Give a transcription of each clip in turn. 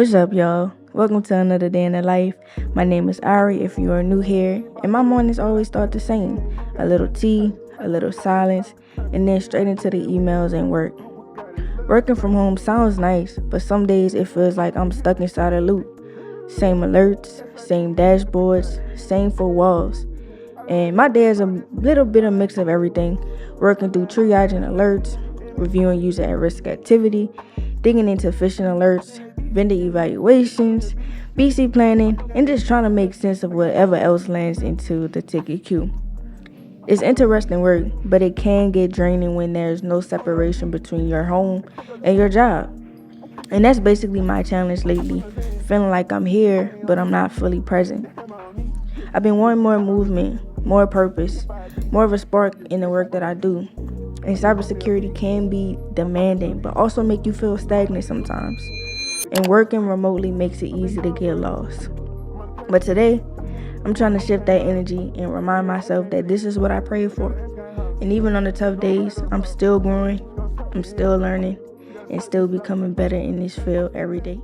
What's up, y'all? Welcome to another day in the life. My name is Ari if you are new here, and my mornings always start the same. A little tea, a little silence, and then straight into the emails and work. Working from home sounds nice, but some days it feels like I'm stuck inside a loop. Same alerts, same dashboards, same four walls. And my day is a little bit of mix of everything, working through triaging alerts, reviewing user at-risk activity, digging into phishing alerts, vendor evaluations, BC planning, and just trying to make sense of whatever else lands into the ticket queue. It's interesting work, but it can get draining when there's no separation between your home and your job. And that's basically my challenge lately, feeling like I'm here, but I'm not fully present. I've been wanting more movement, more purpose, more of a spark in the work that I do. And cybersecurity can be demanding, but also make you feel stagnant sometimes. And working remotely makes it easy to get lost. But today, I'm trying to shift that energy and remind myself that this is what I prayed for. And even on the tough days, I'm still growing, I'm still learning, and still becoming better in this field every day.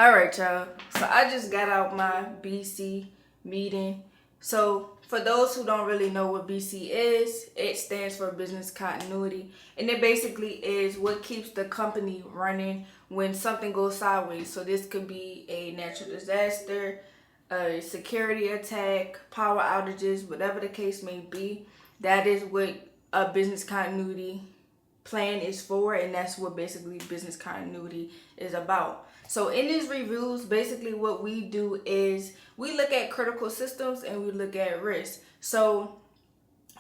All right, y'all. So I just got out my BC meeting. So for those who don't really know what BC is, it stands for business continuity. And it basically is what keeps the company running when something goes sideways. So this could be a natural disaster, a security attack, power outages, whatever the case may be. That is what a business continuity plan is for, and that's what basically business continuity is about. So in these reviews, basically what we do is we look at critical systems and we look at risk. So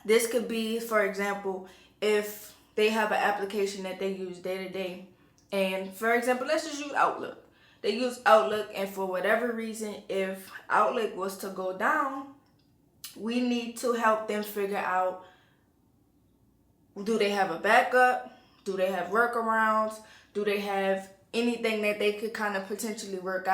this could be, for example, if they have an application that they use day to day, and for example, let's just use Outlook. They use Outlook, and for whatever reason, if Outlook was to go down, we need to help them figure out, do they have a backup? Do they have workarounds? Do they have anything that they could kind of potentially work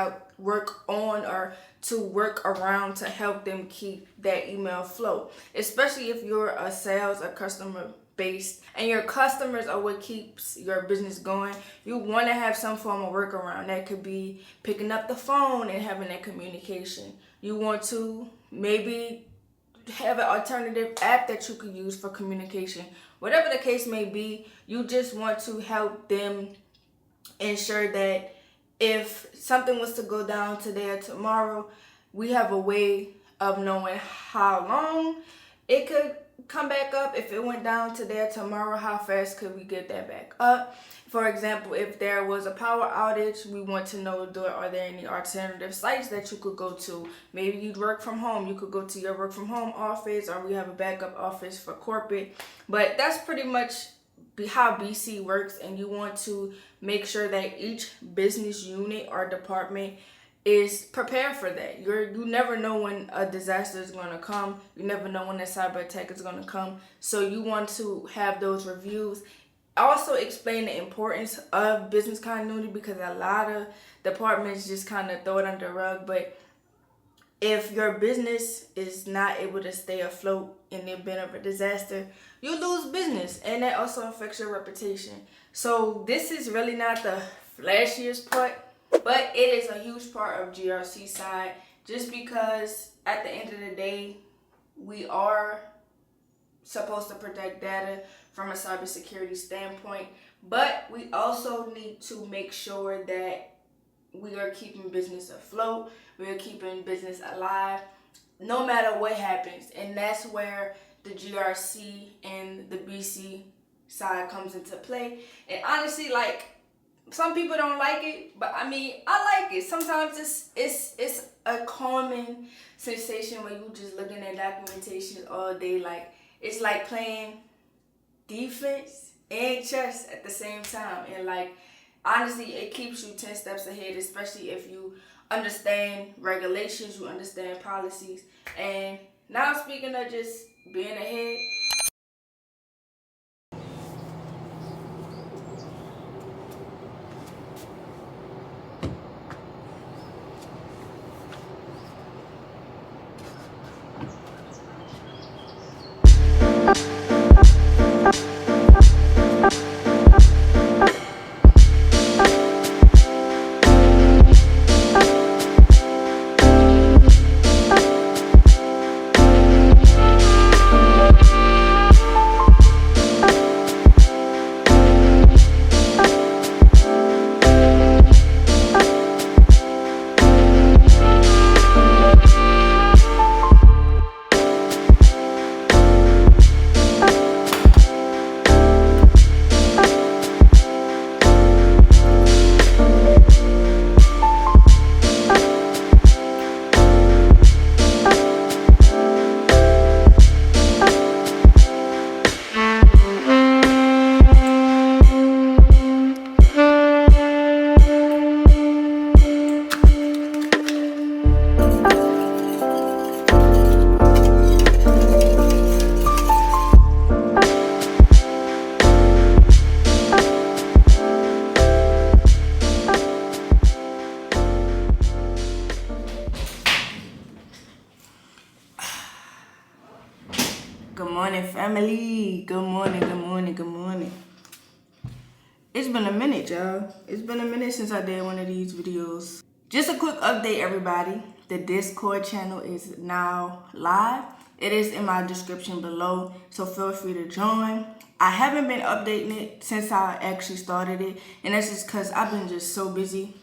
on, or to work around to help them keep that email flow? Especially if you're a sales or customer based and your customers are what keeps your business going, you want to have some form of workaround. That could be picking up the phone and having that communication. You want to maybe have an alternative app that you could use for communication. Whatever the case may be, you just want to help them ensure that if something was to go down today or tomorrow, we have a way of knowing how long it could come back up. If it went down today or tomorrow, how fast could we get that back up? For example, if there was a power outage, we want to know, are there any alternative sites that you could go to? Maybe you'd work from home. You could go to your work from home office, or we have a backup office for corporate. But that's pretty much how BC works, and you want to make sure that each business unit or department is prepared for that. You never know when a disaster is going to come. You never know when a cyber attack is going to come. So you want to have those reviews. Also explain the importance of business continuity, because a lot of departments just kind of throw it under the rug. But if your business is not able to stay afloat in the event of a disaster, you lose business, and that also affects your reputation. So this is really not the flashiest part, but it is a huge part of GRC side, just because at the end of the day, we are supposed to protect data from a cybersecurity standpoint, but we also need to make sure that we are keeping business afloat, we are keeping business alive, no matter what happens. And that's where the GRC and the BC side comes into play. And honestly, like, some people don't like it, but I mean, I like it. Sometimes it's a calming sensation when you just looking at documentation all day. Like, it's like playing defense and chess at the same time. And like, honestly, it keeps you 10 steps ahead, especially if you understand regulations, you understand policies. And now, speaking of just being ahead, Good morning, family. Good morning, good morning, good morning. It's been a minute, y'all. It's been a minute since I did one of these videos. Just a quick update, everybody. The Discord channel is now live. It is in my description below, so feel free to join. I haven't been updating it since I actually started it, and that's just because I've been just so busy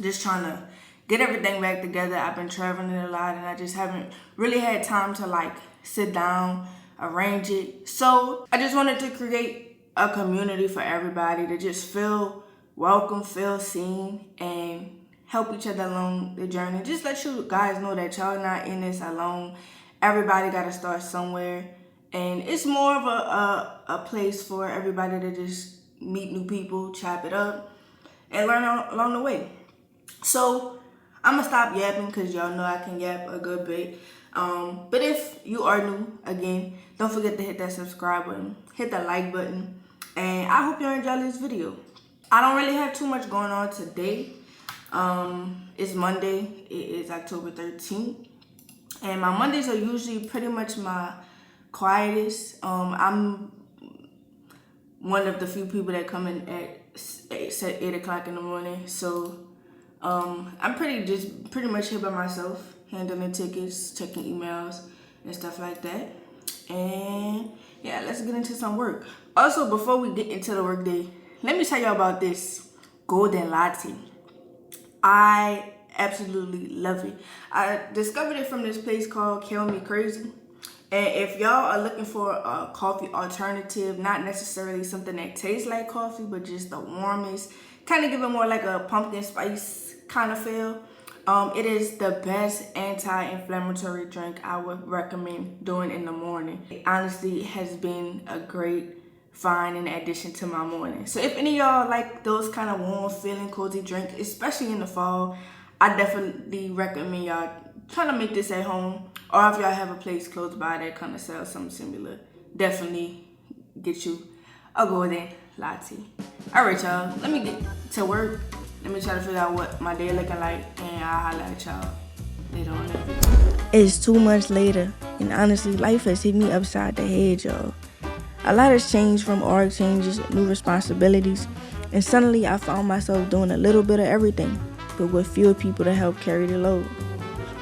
just trying to get everything back together. I've been traveling a lot, and I just haven't really had time to sit down, arrange it. So I just wanted to create a community for everybody to just feel welcome, feel seen, and help each other along the journey. Just let you guys know that y'all not in this alone. Everybody got to start somewhere, and it's more of a place for everybody to just meet new people, chop it up, and learn along the way. So I'm gonna stop yapping because y'all know I can yap a good bit. But if you are new, again, don't forget to hit that subscribe button, hit the like button, and I hope you enjoy this video. I don't really have too much going on today. It's Monday. It is October 13th, and my Mondays are usually pretty much my quietest. I'm one of the few people that come in at 8 o'clock in the morning, so I'm pretty much here by myself, handling tickets, checking emails, and stuff like that. And yeah, let's get into some work. Also, before we get into the work day, let me tell y'all about this golden latte. I absolutely love it. I discovered it from this place called Kill Me Crazy. And if y'all are looking for a coffee alternative, not necessarily something that tastes like coffee, but just the warmest, kind of give it more like a pumpkin spice kind of feel, it is the best anti-inflammatory drink I would recommend doing in the morning. It honestly has been a great find in addition to my morning. So if any of y'all like those kind of warm feeling cozy drink, especially in the fall, I definitely recommend y'all trying to make this at home, or if y'all have a place close by that kind of sells something similar, definitely get you a golden latte. All right, y'all, let me get to work. Let me try to figure out what my day looking like, and I'll holler at y'all later on in the video. It's 2 months later, and honestly, life has hit me upside the head, y'all. A lot has changed, from org changes, new responsibilities, and suddenly I found myself doing a little bit of everything, but with fewer people to help carry the load.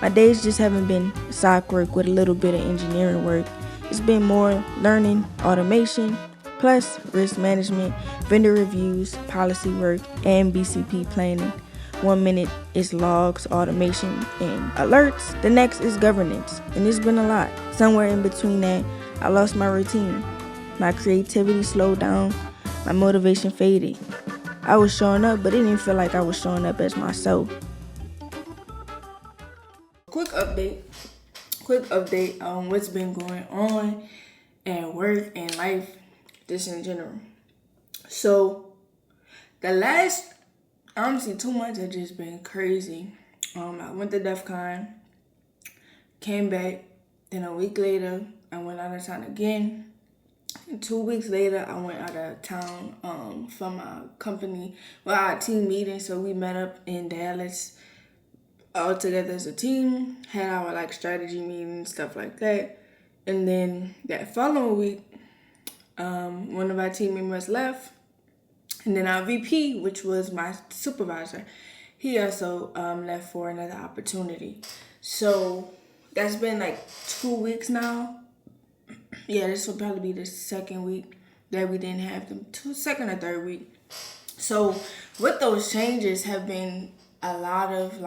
My days just haven't been sock work with a little bit of engineering work. It's been more learning, automation, plus risk management, vendor reviews, policy work, and BCP planning. 1 minute is logs, automation, and alerts. The next is governance, and it's been a lot. Somewhere in between that, I lost my routine. My creativity slowed down. My motivation faded. I was showing up, but it didn't feel like I was showing up as myself. Quick update on what's been going on at work and life, just in general. So the last, honestly, 2 months have just been crazy. I went to DEF CON, came back, then a week later, I went out of town again. And 2 weeks later, I went out of town for my company, our team meeting. So we met up in Dallas all together as a team, had our strategy meetings, stuff like that. And then that following week, one of our team members left, and then our VP, which was my supervisor, he also left for another opportunity. So that's been 2 weeks now. Yeah, this will probably be the second week that we didn't have them, second or third week. So with those changes have been a lot of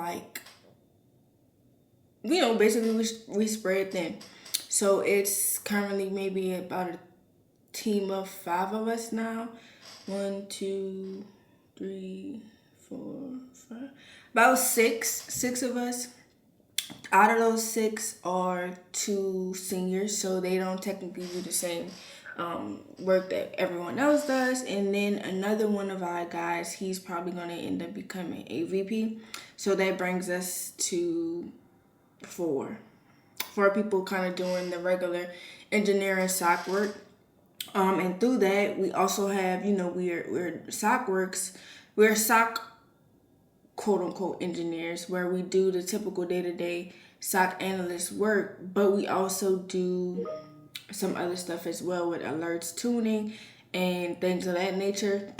basically we spread thin. So it's currently maybe about a team of 5 of us now. 1, 2, 3, 4, 5. About six of us. Out of those 6 are 2 seniors, so they don't technically do the same work that everyone else does. And then another one of our guys, he's probably going to end up becoming a VP. So that brings us to 4 people kind of doing the regular engineering SOC work. And through that, we also have, we're SOC works. We're SOC quote unquote engineers, where we do the typical day-to-day SOC analyst work, but we also do some other stuff as well with alerts tuning and things of that nature.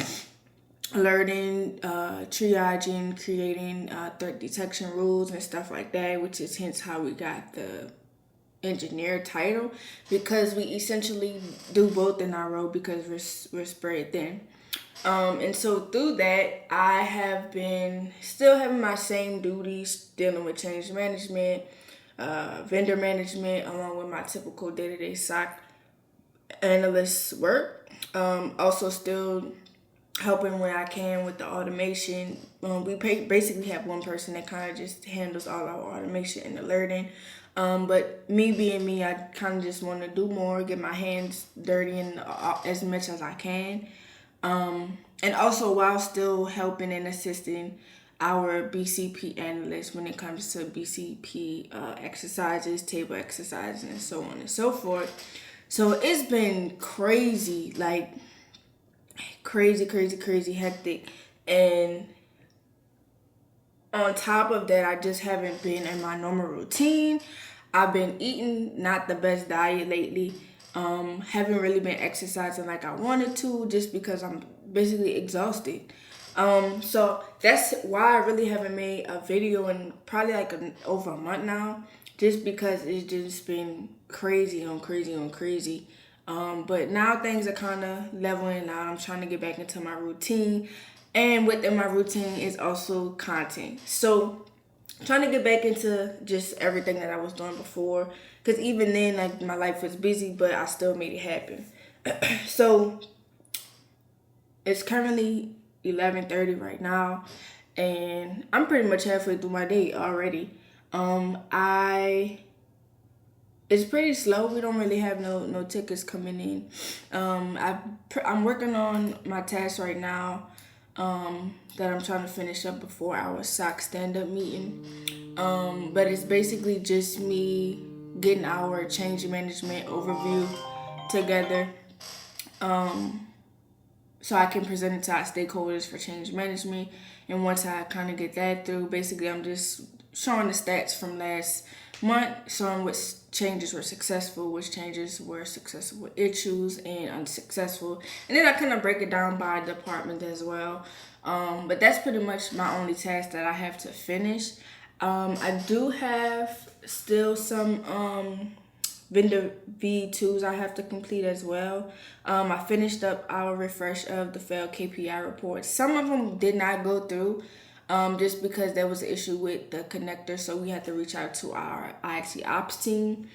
Alerting, triaging, creating threat detection rules and stuff like that, which is hence how we got the engineer title, because we essentially do both in our role because we're spread thin. And so through that, I have been still having my same duties, dealing with change management, vendor management, along with my typical day-to-day SOC analyst work. Also still helping where I can with the automation. We basically have one person that kind of just handles all our automation and alerting. But me being me, I kind of just want to do more, get my hands dirty and as much as I can. And also while still helping and assisting our BCP analysts when it comes to BCP exercises, table exercises, and so on and so forth. So it's been crazy, like crazy hectic. And on top of that, I just haven't been in my normal routine. I've been eating not the best diet lately. Haven't really been exercising like I wanted to, just because I'm basically exhausted. So that's why I really haven't made a video in probably like over a month now, just because it's just been crazy on crazy. But now things are kind of leveling out. I'm trying to get back into my routine, and within my routine is also content. So trying to get back into just everything that I was doing before, because even then, like, my life was busy, but I still made it happen. So it's currently 11:30 right now, and I'm pretty much halfway through my day already. It's pretty slow. We don't really have no tickets coming in. I'm working on my task right now, that I'm trying to finish up before our SOC stand-up meeting. But it's basically just me getting our change management overview together, so I can present it to our stakeholders for change management. And once I kind of get that through, basically I'm just showing the stats from last month, showing which changes were successful, which changes were successful with issues and unsuccessful. And then I kind of break it down by department as well. But that's pretty much my only task that I have to finish. I do have still some vendor V2s I have to complete as well. I finished up our refresh of the failed KPI reports. Some of them did not go through, just because there was an issue with the connector, so we had to reach out to our IT ops team.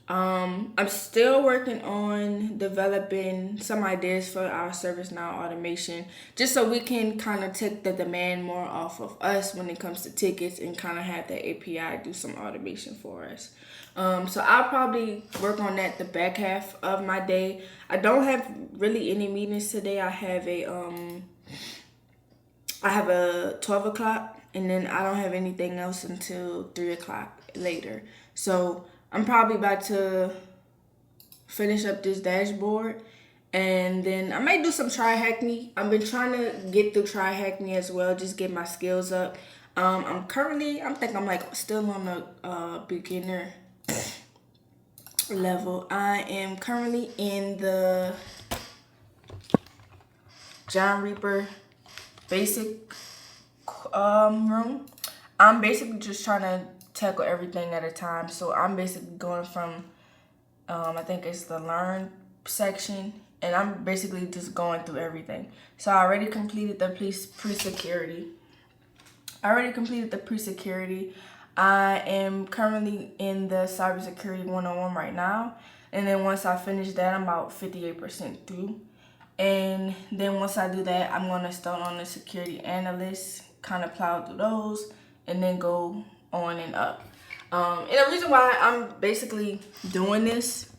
I'm still working on developing some ideas for our ServiceNow automation, just so we can kind of take the demand more off of us when it comes to tickets, and kind of have the API do some automation for us. So I'll probably work on that the back half of my day. I don't have really any meetings today. I have a 12 o'clock, and then I don't have anything else until 3 o'clock later. So I'm probably about to finish up this dashboard, and then I might do some TryHackMe. I've been trying to get through TryHackMe as well, just get my skills up. I think I'm like still on the beginner level. I am currently in the John Reaper basic room. I'm basically just trying to tackle everything at a time. So I'm basically going from, I think it's the learn section, and I'm basically just going through everything. So I already completed the pre-security. I am currently in the Cybersecurity 101 right now. And then once I finish that, I'm about 58% through. And then once I do that, I'm going to start on the security analyst, kind of plow through those, and then go on and up. And the reason why I'm basically doing this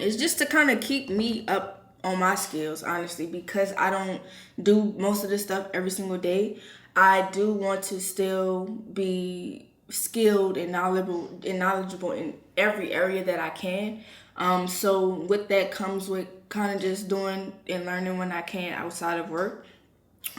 is just to kind of keep me up on my skills, honestly, because I don't do most of this stuff every single day. I do want to still be skilled and knowledgeable in every area that I can. So with that comes with kind of just doing and learning when I can outside of work.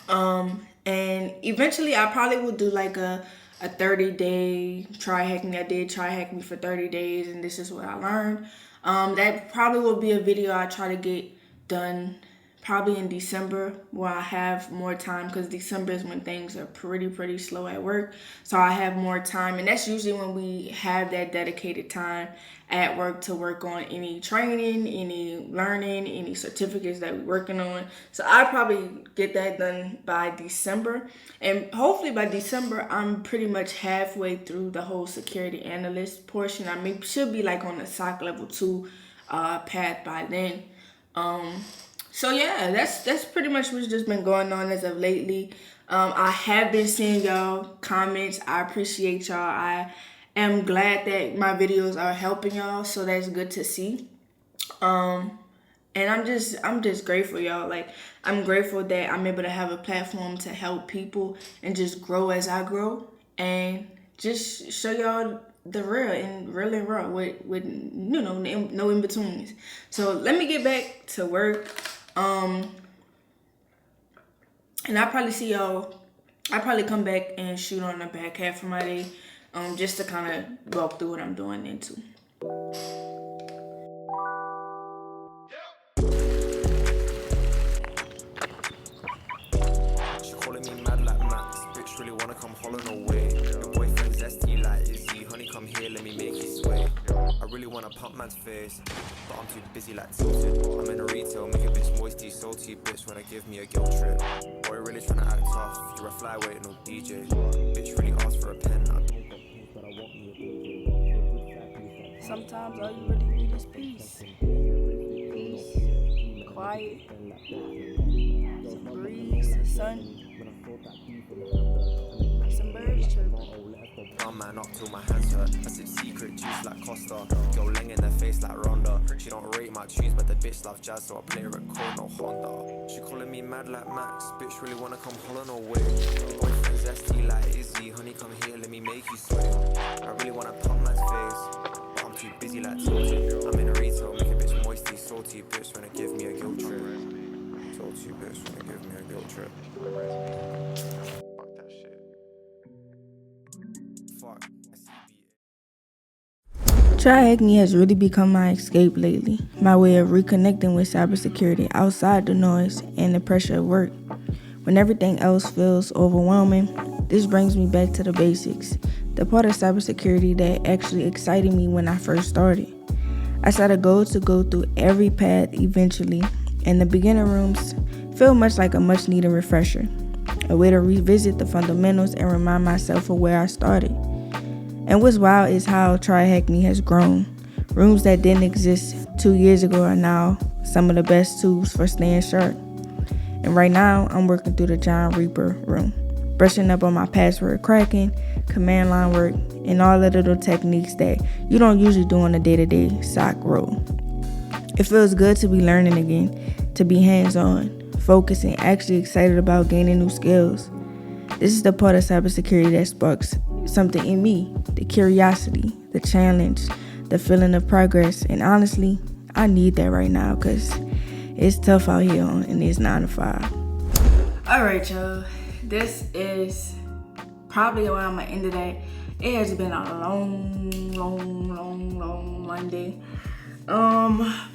And eventually I probably will do like a a 30-day try hack me. I did try hack me for 30 days, and this is what I learned. That probably will be a video I try to get done probably in December, where I have more time, because December is when things are pretty slow at work. So I have more time, and that's usually when we have that dedicated time at work to work on any training, any learning, any certificates that we're working on. So I probably get that done by December, and hopefully by December I'm pretty much halfway through the whole security analyst portion. I mean, should be like on the SOC level 2 path by then. So yeah, that's pretty much what's just been going on as of lately. I have been seeing y'all comments. I appreciate y'all. I am glad that my videos are helping y'all, so that's good to see. And I'm just grateful, y'all. Like, I'm grateful that I'm able to have a platform to help people and just grow as I grow, and just show y'all the real and raw with no in betweens. So let me get back to work. And I'll probably come back and shoot on the back half of my day, just to kind of walk through what I'm doing into. She calling me mad like Max, bitch really wanna come hollering away. Your boyfriend's zesty like Izzy, honey come here, let me make you sway. I really wanna pump man's face, but I'm too busy like tilted. I'm in a retail, make a bitch moisty, salty bitch wanna give me a guilt trip. Boy really tryna act tough, you're a flyweight, no DJ. Bitch really asked for a pen, I don't got pens, but I want me a DJ. Sometimes all you really need is peace. Peace, quiet, some breeze, sun, some birds chirping. One man up till my hands hurt. I sip secret juice like Costa. Go ling in her face like Ronda. She don't rate my tunes, but the bitch loves jazz, so I play her at cold, no Honda. She calling me mad like Max, bitch really wanna come hollering away. Your boyfriend's zesty like Izzy, honey come here, let me make you sway. I really wanna pump man's face, but I'm too busy like tilted. I'm in a retail, make a bitch moisty, salty bitch wanna give me a guilt trip. Salty bitch wanna give me a guilt trip. Fuck that shit. Fuck. Try Hack Me has really become my escape lately, my way of reconnecting with cybersecurity outside the noise and the pressure of work. When everything else feels overwhelming, this brings me back to the basics, the part of cybersecurity that actually excited me when I first started. I set a goal to go through every path eventually, and the beginner rooms feel much like a much needed refresher, a way to revisit the fundamentals and remind myself of where I started. And what's wild is how Try Hack Me has grown. Rooms that didn't exist 2 years ago are now some of the best tools for staying sharp. And right now, I'm working through the John Reaper room, brushing up on my password cracking, command line work, and all the little techniques that you don't usually do on a day-to-day SOC role. It feels good to be learning again, to be hands-on, focused, and actually excited about gaining new skills. This is the part of cybersecurity that sparks something in me, the curiosity, the challenge, the feeling of progress, and honestly, I need that right now because it's tough out here in this 9 to 5. All right, y'all, this is probably around my end of that. It has been a long Monday.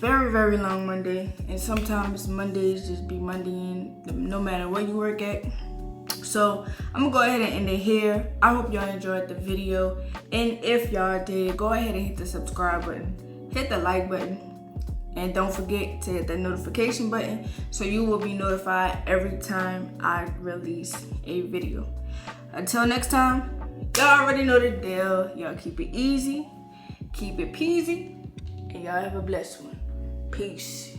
Very long Monday, and sometimes Mondays just be Monday, no matter where you work at. So I'm gonna go ahead and end it here. I hope y'all enjoyed the video, and if y'all did, go ahead and hit the subscribe button, hit the like button, and don't forget to hit the notification button so you will be notified every time I release a video. Until next time, y'all already know the deal. Y'all keep it easy, keep it peasy, and y'all have a blessed one. Peace.